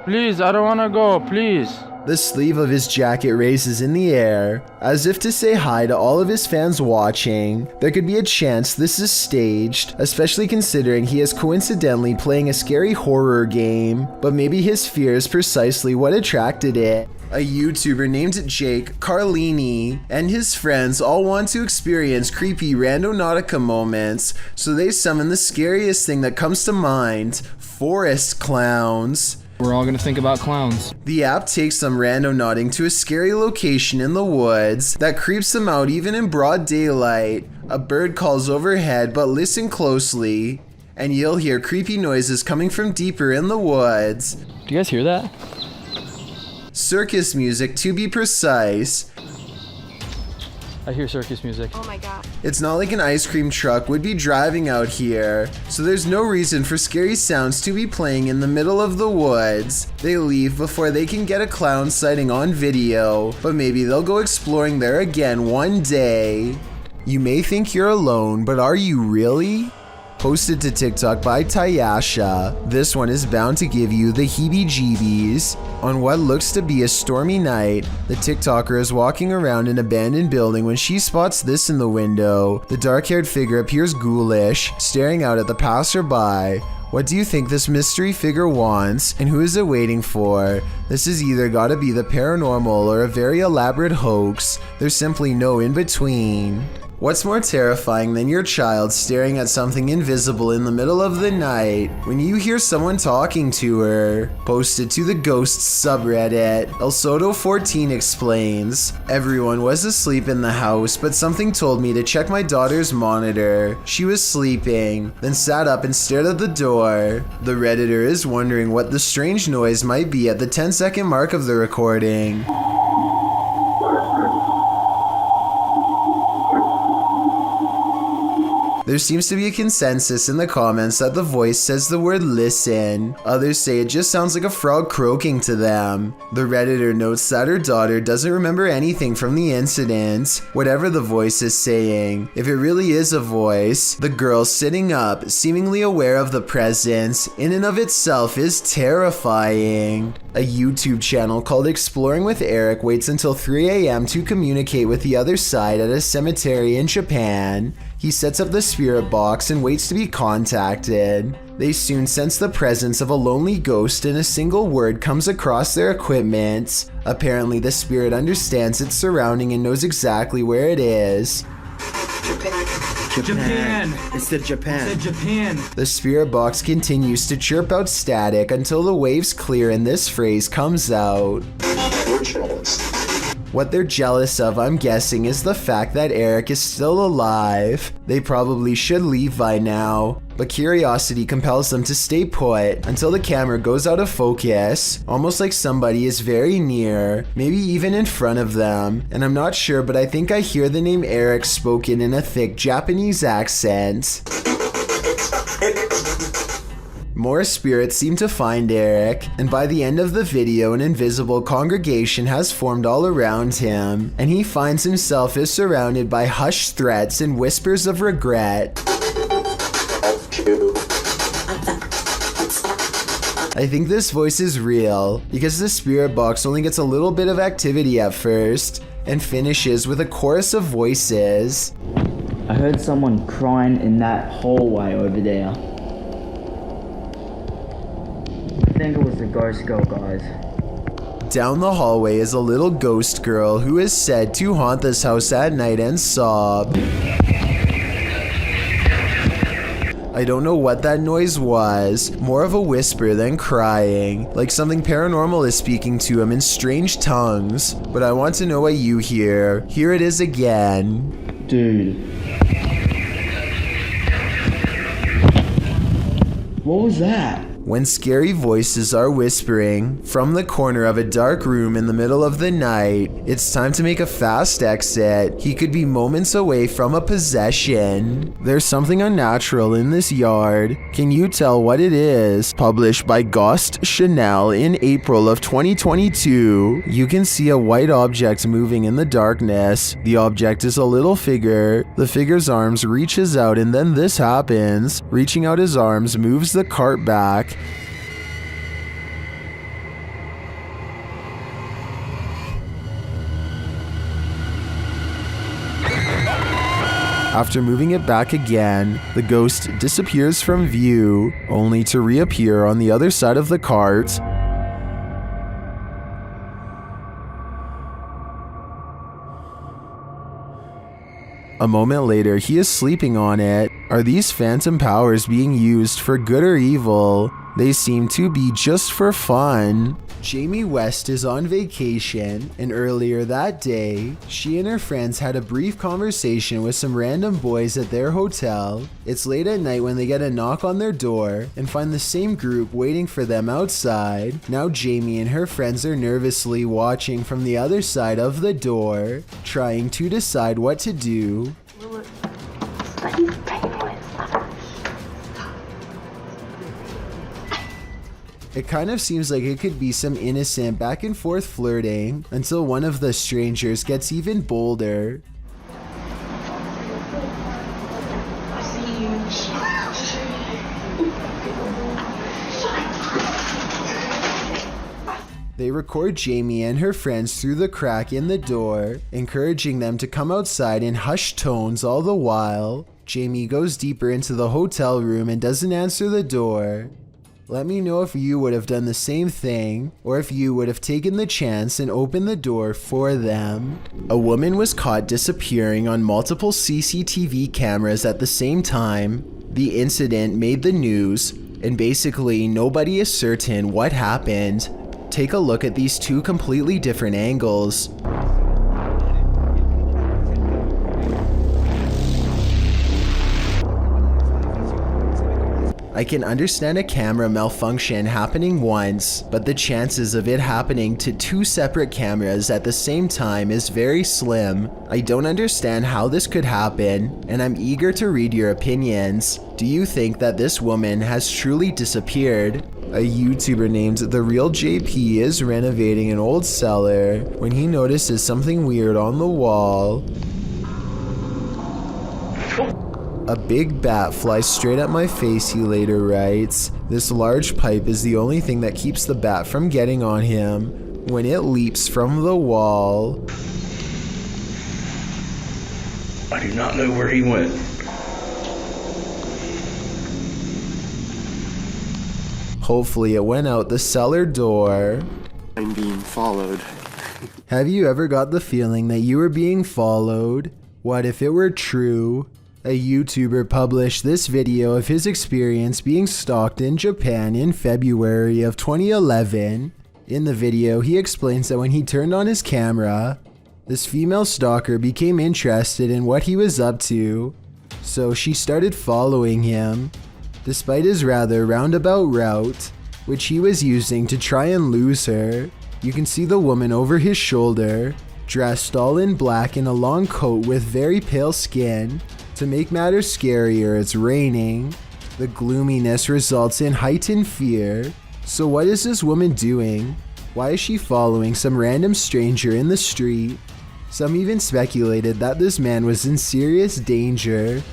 Please, I don't wanna go, please. The sleeve of his jacket raises in the air, as if to say hi to all of his fans watching. There could be a chance this is staged, especially considering he is coincidentally playing a scary horror game, but maybe his fear is precisely what attracted it. A YouTuber named Jake Carlini and his friends all want to experience creepy Randonautica moments, so they summon the scariest thing that comes to mind: forest clowns. We're all gonna think about clowns. The app takes them randonauting to a scary location in the woods that creeps them out even in broad daylight. A bird calls overhead, but listen closely, and you'll hear creepy noises coming from deeper in the woods. Do you guys hear that? Circus music, to be precise. I hear circus music. Oh my god. It's not like an ice cream truck would be driving out here, so there's no reason for scary sounds to be playing in the middle of the woods. They leave before they can get a clown sighting on video, but maybe they'll go exploring there again one day. You may think you're alone, but are you really? Posted to TikTok by Tayasha, this one is bound to give you the heebie-jeebies. On what looks to be a stormy night, the TikToker is walking around an abandoned building when she spots this in the window. The dark-haired figure appears ghoulish, staring out at the passerby. What do you think this mystery figure wants, and who is it waiting for? This has either gotta be the paranormal or a very elaborate hoax. There's simply no in-between. What's more terrifying than your child staring at something invisible in the middle of the night when you hear someone talking to her? Posted to the Ghosts subreddit, El Soto14 explains, everyone was asleep in the house, but something told me to check my daughter's monitor. She was sleeping, then sat up and stared at the door. The Redditor is wondering what the strange noise might be at the 10-second mark of the recording. There seems to be a consensus in the comments that the voice says the word listen. Others say it just sounds like a frog croaking to them. The Redditor notes that her daughter doesn't remember anything from the incident, whatever the voice is saying. If it really is a voice, the girl sitting up, seemingly aware of the presence, in and of itself is terrifying. A YouTube channel called Exploring with Eric waits until 3 a.m. to communicate with the other side at a cemetery in Japan. He sets up the spirit box and waits to be contacted. They soon sense the presence of a lonely ghost and a single word comes across their equipment. Apparently the spirit understands its surrounding and knows exactly where it is. Japan. It's the Japan. It's the Japan. The spirit box continues to chirp out static until the waves clear and this phrase comes out. What they're jealous of, I'm guessing, is the fact that Eric is still alive. They probably should leave by now, but curiosity compels them to stay put until the camera goes out of focus, almost like somebody is very near, maybe even in front of them. And I'm not sure, but I think I hear the name Eric spoken in a thick Japanese accent. More spirits seem to find Eric, and by the end of the video, an invisible congregation has formed all around him, and he finds himself is surrounded by hushed threats and whispers of regret. I think this voice is real, because the spirit box only gets a little bit of activity at first, and finishes with a chorus of voices. I heard someone crying in that hallway over there. I think it was the ghost girl, guys. Down the hallway is a little ghost girl who is said to haunt this house at night and sob. I don't know what that noise was, more of a whisper than crying, like something paranormal is speaking to him in strange tongues, but I want to know what you hear. Here it is again. Dude. What was that? When scary voices are whispering from the corner of a dark room in the middle of the night, it's time to make a fast exit. He could be moments away from a possession. There's something unnatural in this yard. Can you tell what it is? Published by Ghost Chanel in April of 2022. You can see a white object moving in the darkness. The object is a little figure. The figure's arms reaches out and then this happens. Reaching out his arms moves the cart back. After moving it back again, the ghost disappears from view, only to reappear on the other side of the cart. A moment later, he is sleeping on it. Are these phantom powers being used for good or evil? They seem to be just for fun. Jamie West is on vacation, and earlier that day, she and her friends had a brief conversation with some random boys at their hotel. It's late at night when they get a knock on their door and find the same group waiting for them outside. Now Jamie and her friends are nervously watching from the other side of the door, trying to decide what to do. It kind of seems like it could be some innocent back and forth flirting until one of the strangers gets even bolder. They record Jamie and her friends through the crack in the door, encouraging them to come outside in hushed tones all the while. Jamie goes deeper into the hotel room and doesn't answer the door. Let me know if you would have done the same thing, or if you would have taken the chance and opened the door for them. A woman was caught disappearing on multiple CCTV cameras at the same time. The incident made the news, and basically nobody is certain what happened. Take a look at these two completely different angles. I can understand a camera malfunction happening once, but the chances of it happening to two separate cameras at the same time is very slim. I don't understand how this could happen, and I'm eager to read your opinions. Do you think that this woman has truly disappeared? A YouTuber named The Real JP is renovating an old cellar when he notices something weird on the wall. A big bat flies straight at my face, he later writes. This large pipe is the only thing that keeps the bat from getting on him when it leaps from the wall. I do not know where he went. Hopefully it went out the cellar door. I'm being followed. Have you ever got the feeling that you were being followed? What if it were true? A YouTuber published this video of his experience being stalked in Japan in February of 2011. In the video, he explains that when he turned on his camera, this female stalker became interested in what he was up to, so she started following him. Despite his rather roundabout route, which he was using to try and lose her, you can see the woman over his shoulder, dressed all in black in a long coat with very pale skin. To make matters scarier, it's raining. The gloominess results in heightened fear. So what is this woman doing? Why is she following some random stranger in the street? Some even speculated that this man was in serious danger.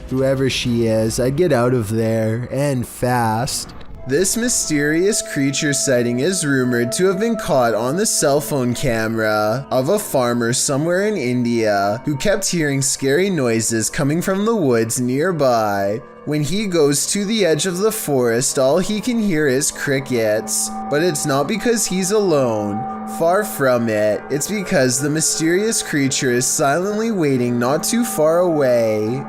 Whoever she is, I'd get out of there, and fast. This mysterious creature sighting is rumored to have been caught on the cell phone camera of a farmer somewhere in India who kept hearing scary noises coming from the woods nearby. When he goes to the edge of the forest, all he can hear is crickets. But it's not because he's alone. Far from it. It's because the mysterious creature is silently waiting not too far away.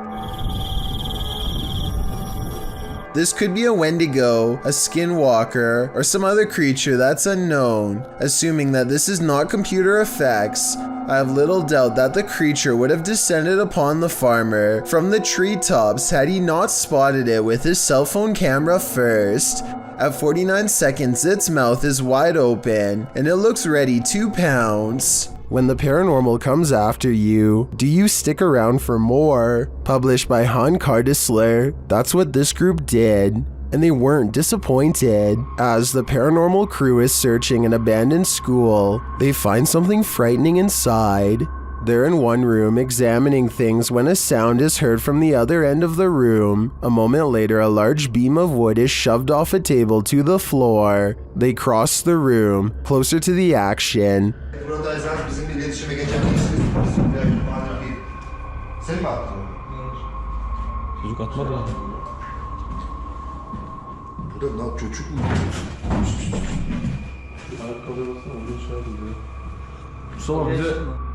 This could be a Wendigo, a skinwalker, or some other creature that's unknown. Assuming that this is not computer effects, I have little doubt that the creature would have descended upon the farmer from the treetops had he not spotted it with his cell phone camera first. At 49 seconds, its mouth is wide open, and it looks ready to pounce. When the paranormal comes after you, do you stick around for more? Published by Han Cardisler. That's what this group did, and they weren't disappointed. As the paranormal crew is searching an abandoned school, they find something frightening inside. They're in one room examining things when a sound is heard from the other end of the room. A moment later, a large beam of wood is shoved off a table to the floor. They cross the room, closer to the action. Çocuk atmadı mı? Burada lan çocuk mu?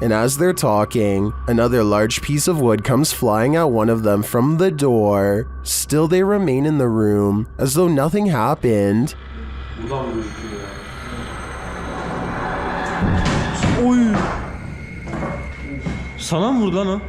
And as they're talking, another large piece of wood comes flying at one of them from the door. Still, they remain in the room, as though nothing happened. Sana mı vurdu lan o?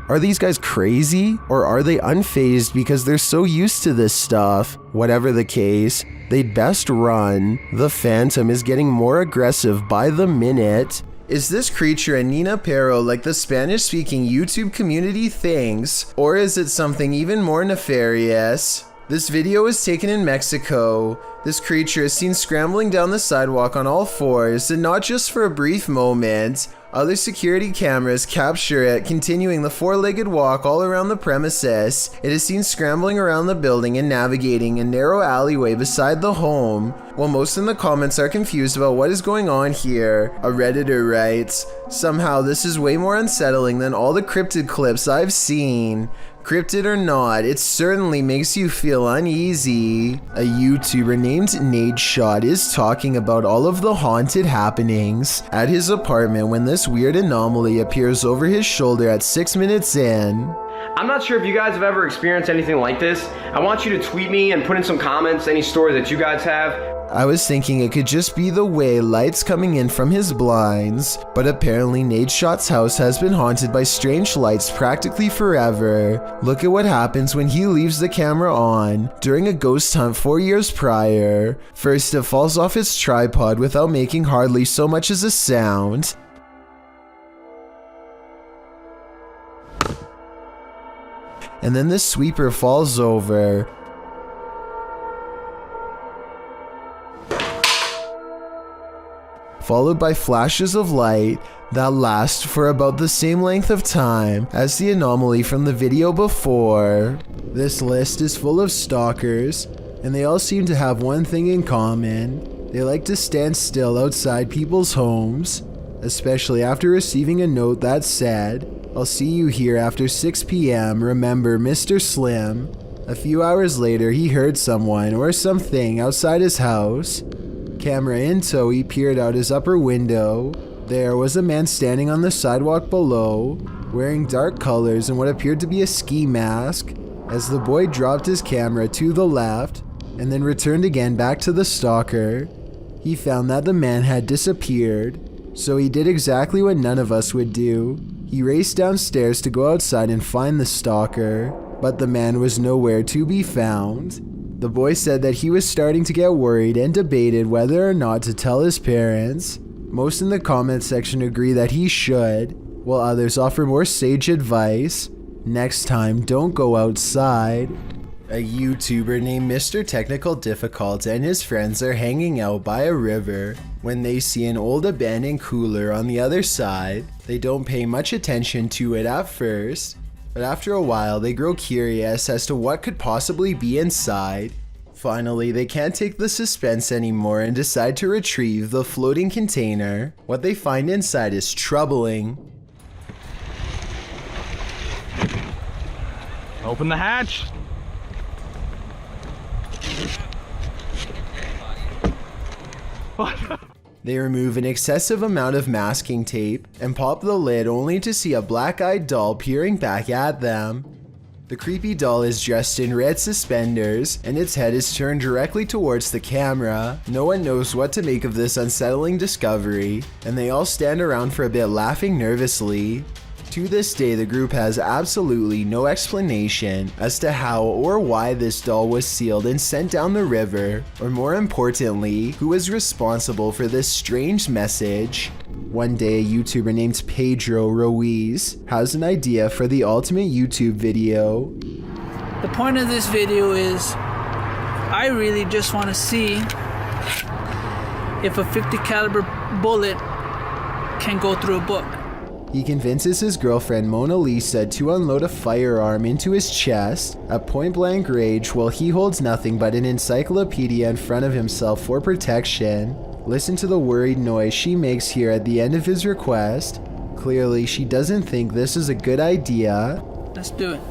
Are these guys crazy? Or are they unfazed because they're so used to this stuff? Whatever the case, they'd best run. The Phantom is getting more aggressive by the minute. Is this creature a Nina Pero like the Spanish-speaking YouTube community thinks? Or is it something even more nefarious? This video is taken in Mexico. This creature is seen scrambling down the sidewalk on all fours, and not just for a brief moment. Other security cameras capture it continuing the four-legged walk all around the premises. It is seen scrambling around the building and navigating a narrow alleyway beside the home. While most in the comments are confused about what is going on here, a Redditor writes, "Somehow this is way more unsettling than all the cryptid clips I've seen." Cryptid or not, it certainly makes you feel uneasy. A YouTuber named Nadeshot is talking about all of the haunted happenings at his apartment when this weird anomaly appears over his shoulder at 6 minutes in. I'm not sure if you guys have ever experienced anything like this. I want you to tweet me and put in some comments any story that you guys have. I was thinking it could just be the way light's coming in from his blinds, but apparently Nadeshot's house has been haunted by strange lights practically forever. Look at what happens when he leaves the camera on during a ghost hunt 4 years prior. First, it falls off its tripod without making hardly so much as a sound. And then the sweeper falls over. Followed by flashes of light that last for about the same length of time as the anomaly from the video before. This list is full of stalkers, and they all seem to have one thing in common. They like to stand still outside people's homes, especially after receiving a note that said, "I'll see you here after 6 p.m. Remember, Mr. Slim." A few hours later, he heard someone or something outside his house. Camera in tow, he peered out his upper window. There was a man standing on the sidewalk below, wearing dark colors and what appeared to be a ski mask. As the boy dropped his camera to the left and then returned again back to the stalker, he found that the man had disappeared. So he did exactly what none of us would do. He raced downstairs to go outside and find the stalker, but the man was nowhere to be found. The boy said that he was starting to get worried and debated whether or not to tell his parents. Most in the comment section agree that he should, while others offer more sage advice. Next time, don't go outside. A YouTuber named Mr. Technical Difficult and his friends are hanging out by a river when they see an old abandoned cooler on the other side. They don't pay much attention to it at first, but after a while they grow curious as to what could possibly be inside. Finally, they can't take the suspense anymore and decide to retrieve the floating container. What they find inside is troubling. Open the hatch. They remove an excessive amount of masking tape and pop the lid only to see a black-eyed doll peering back at them. The creepy doll is dressed in red suspenders and its head is turned directly towards the camera. No one knows what to make of this unsettling discovery, and they all stand around for a bit laughing nervously. To this day, the group has absolutely no explanation as to how or why this doll was sealed and sent down the river, or more importantly, who is responsible for this strange message. One day, a YouTuber named Pedro Ruiz has an idea for the ultimate YouTube video. The point of this video is, I really just want to see if a .50 caliber bullet can go through a book. He convinces his girlfriend Mona Lisa to unload a firearm into his chest at point blank range while he holds nothing but an encyclopedia in front of himself for protection. Listen to the worried noise she makes here at the end of his request. Clearly, she doesn't think this is a good idea. Let's do it.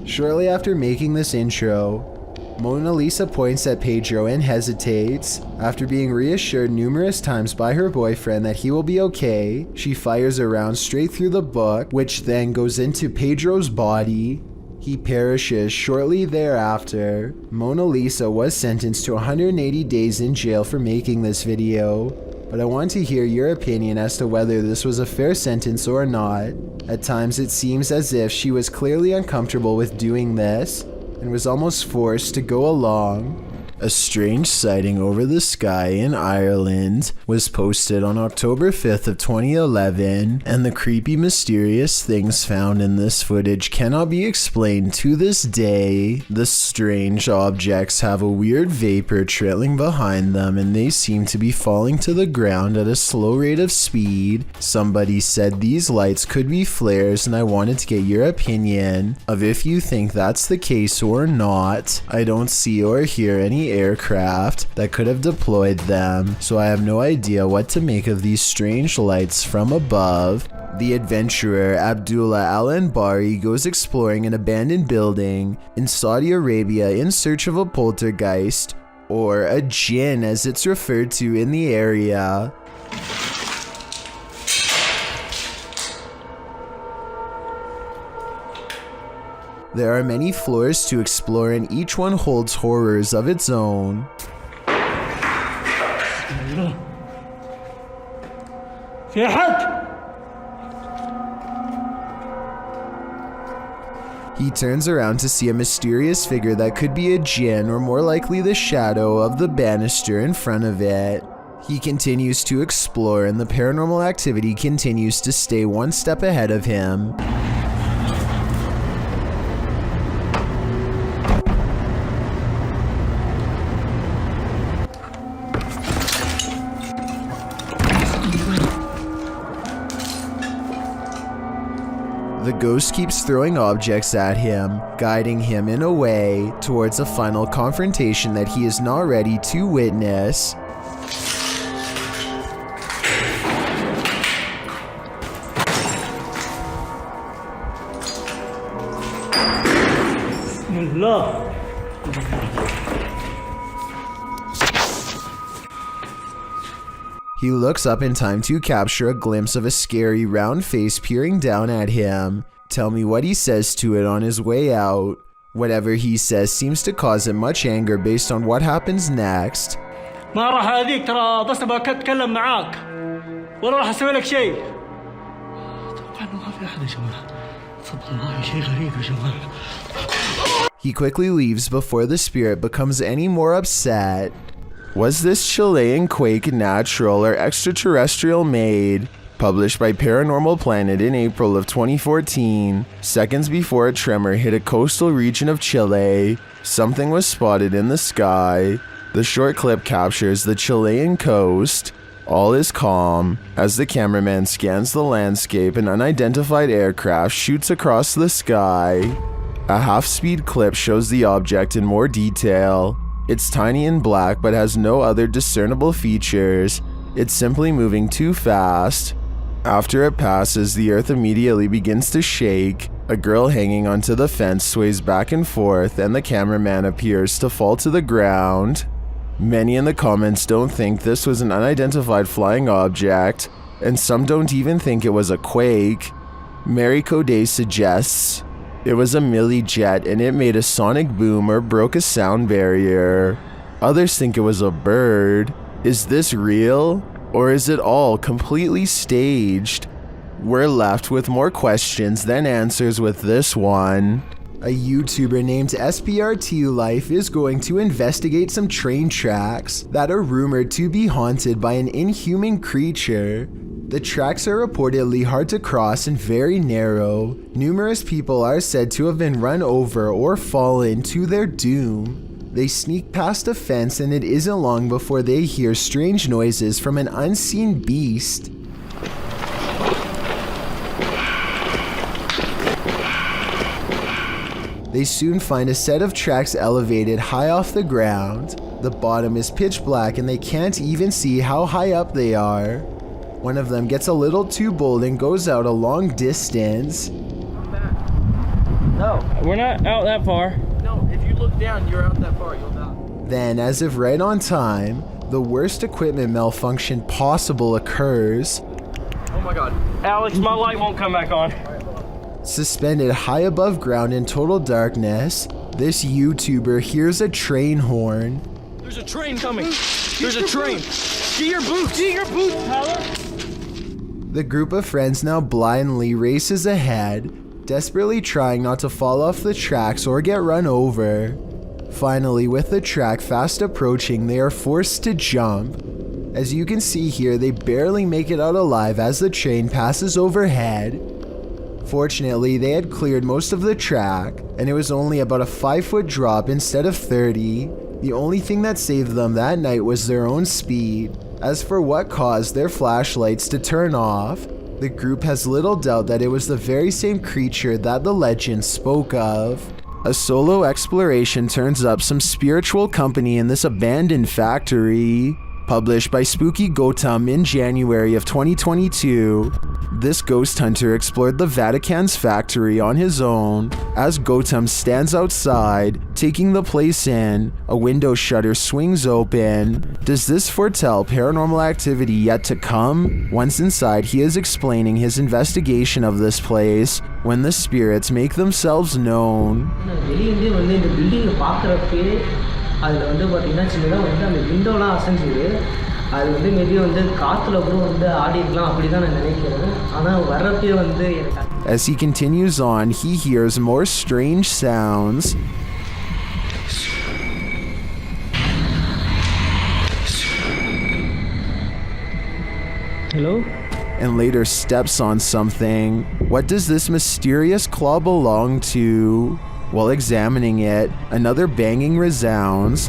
Shortly after making this intro, Mona Lisa points at Pedro and hesitates. After being reassured numerous times by her boyfriend that he will be okay, she fires a round straight through the book, which then goes into Pedro's body. He He perishes shortly thereafter. Mona Lisa was sentenced to 180 days in jail for making this video, but I want to hear your opinion as to whether this was a fair sentence or not. At times it seems as if she was clearly uncomfortable with doing this and was almost forced to go along. A strange sighting over the sky in Ireland was posted on October 5th of 2011, and the creepy, mysterious things found in this footage cannot be explained to this day. The strange objects have a weird vapor trailing behind them, and they seem to be falling to the ground at a slow rate of speed. Somebody said these lights could be flares, and I wanted to get your opinion of if you think that's the case or not. I don't see or hear any aircraft that could have deployed them, so I have no idea what to make of these strange lights from above. The adventurer Abdullah Al-Anbari goes exploring an abandoned building in Saudi Arabia in search of a poltergeist, or a jinn as it's referred to in the area. There are many floors to explore, and each one holds horrors of its own. He turns around to see a mysterious figure that could be a jinn, or more likely the shadow of the banister in front of it. He continues to explore, and the paranormal activity continues to stay one step ahead of him. The ghost keeps throwing objects at him, guiding him in a way towards a final confrontation that he is not ready to witness. He looks up in time to capture a glimpse of a scary round face peering down at him. Tell me what he says to it on his way out. Whatever he says seems to cause him much anger based on what happens next. ما راح اذيك ترى بس ابغى اتكلم معاك ولا راح اسوي لك شيء. اتوقع انه ما في احد يا جماعه. تفضل معي شيء غريب يا جماعه. He quickly leaves before the spirit becomes any more upset. Was this Chilean quake natural or extraterrestrial made? Published by Paranormal Planet in April of 2014, seconds before a tremor hit a coastal region of Chile, something was spotted in the sky. The short clip captures the Chilean coast. All is calm. As the cameraman scans the landscape, an unidentified aircraft shoots across the sky. A half-speed clip shows the object in more detail. It's tiny and black but has no other discernible features. It's simply moving too fast. After it passes, the earth immediately begins to shake. A girl hanging onto the fence sways back and forth, and the cameraman appears to fall to the ground. Many in the comments don't think this was an unidentified flying object, and some don't even think it was a quake. Mary Coday suggests it was a milli jet and it made a sonic boom or broke a sound barrier. Others think it was a bird. Is this real? Or is it all completely staged? We're left with more questions than answers with this one. A YouTuber named SPRT Life is going to investigate some train tracks that are rumored to be haunted by an inhuman creature. The tracks are reportedly hard to cross and very narrow. Numerous people are said to have been run over or fallen to their doom. They sneak past a fence, and it isn't long before they hear strange noises from an unseen beast. They soon find a set of tracks elevated high off the ground. The bottom is pitch black and they can't even see how high up they are. One of them gets a little too bold and goes out a long distance. No, we're not out that far. No, if you look down, you're out that far, you'll die. Then, as if right on time, the worst equipment malfunction possible occurs. Oh my god. Alex, my light won't come back on. Suspended high above ground in total darkness, this YouTuber hears a train horn. There's a train coming. There's a train. Get your boots. Get your boots, Tyler. The group of friends now blindly races ahead, desperately trying not to fall off the tracks or get run over. Finally, with the track fast approaching, they are forced to jump. As you can see here, they barely make it out alive as the train passes overhead. Fortunately, they had cleared most of the track, and it was only about a 5-foot drop instead of 30. The only thing that saved them that night was their own speed. As for what caused their flashlights to turn off, the group has little doubt that it was the very same creature that the legend spoke of. A solo exploration turns up some spiritual company in this abandoned factory. Published by Spooky Gautam in January of 2022, this ghost hunter explored the Vatican's factory on his own. As Gautam stands outside, taking the place in, a window shutter swings open. Does this foretell paranormal activity yet to come? Once inside, he is explaining his investigation of this place when the spirits make themselves known. அதில் வந்து பார்த்திங்கன்னா சின்னதாக வந்து அந்த விண்டோலாம் அசைஞ்சிது. அது வந்து maybe வந்து காற்றுல கூட வந்து ஆடி இருக்கலாம், அப்படி தான் நான் நினைக்கிறேன். ஆனால் வர்றப்பே வந்து எனக்கு. As he continues on, he hears more strange sounds. Hello? And later steps on something. What does this mysterious claw belong to? While examining it, another banging resounds.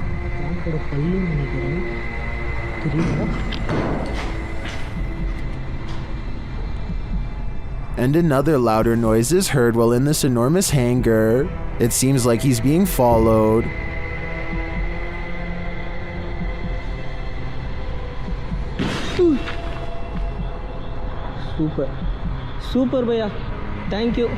And another louder noise is heard while in this enormous hangar. It seems like he's being followed. Super bhaiya. Thank you.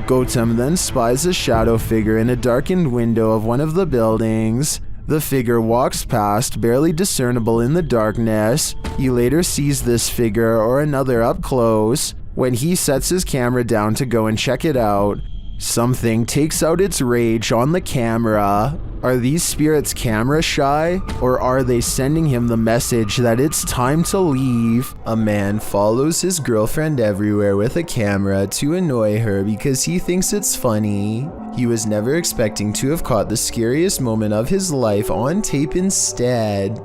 Gautam then spies a shadow figure in a darkened window of one of the buildings. The figure walks past, barely discernible in the darkness. He later sees this figure or another up close. When he sets his camera down to go and check it out, something takes out its rage on the camera. Are these spirits camera shy, or are they sending him the message that it's time to leave? A man follows his girlfriend everywhere with a camera to annoy her because he thinks it's funny. He was never expecting to have caught the scariest moment of his life on tape instead.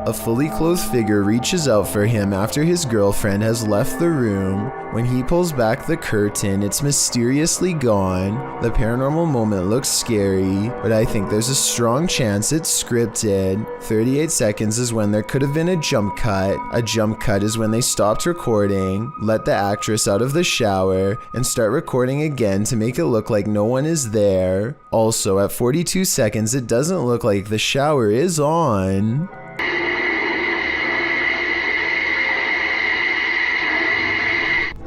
A fully clothed figure reaches out for him after his girlfriend has left the room. When he pulls back the curtain, it's mysteriously gone. The paranormal moment looks scary, but I think there's a strong chance it's scripted. 38 seconds is when there could have been a jump cut. A jump cut is when they stopped recording, let the actress out of the shower, and start recording again to make it look like no one is there. Also, at 42 seconds, it doesn't look like the shower is on.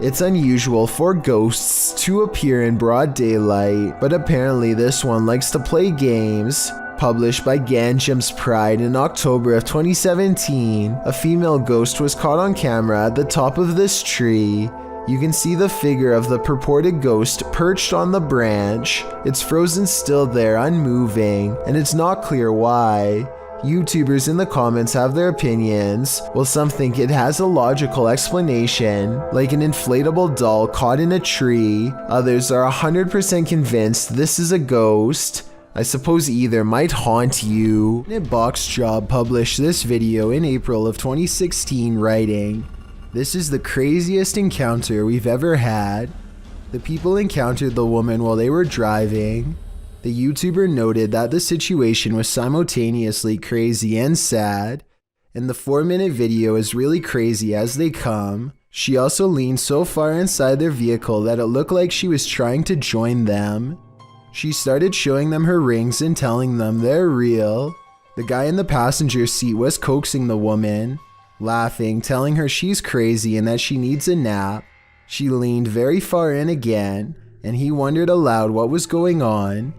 It's unusual for ghosts to appear in broad daylight, but apparently this one likes to play games. Published by Ganjam's Pride in October of 2017, a female ghost was caught on camera at the top of this tree. You can see the figure of the purported ghost perched on the branch. It's frozen still there, unmoving, and it's not clear why. YouTubers in the comments have their opinions, while some think it has a logical explanation, like an inflatable doll caught in a tree. Others are 100% convinced this is a ghost. I suppose either might haunt you. Box Job published this video in April of 2016, writing, "This is the craziest encounter we've ever had. The people encountered the woman while they were driving. The YouTuber noted that the situation was simultaneously crazy and sad, and the 4-minute video is really crazy as they come. She also leaned so far inside their vehicle that it looked like she was trying to join them. She started showing them her rings and telling them they're real. The guy in the passenger seat was coaxing the woman, laughing, telling her she's crazy and that she needs a nap. She leaned very far in again, and he wondered aloud what was going on.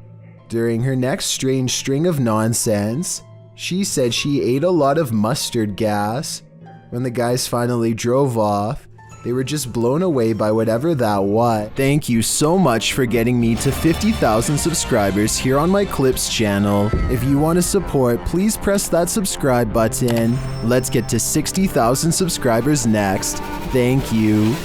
During her next strange string of nonsense, she said she ate a lot of mustard gas. When the guys finally drove off, they were just blown away by whatever that was. Thank you so much for getting me to 50,000 subscribers here on my Clips channel. If you want to support, please press that subscribe button. Let's get to 60,000 subscribers next. Thank you.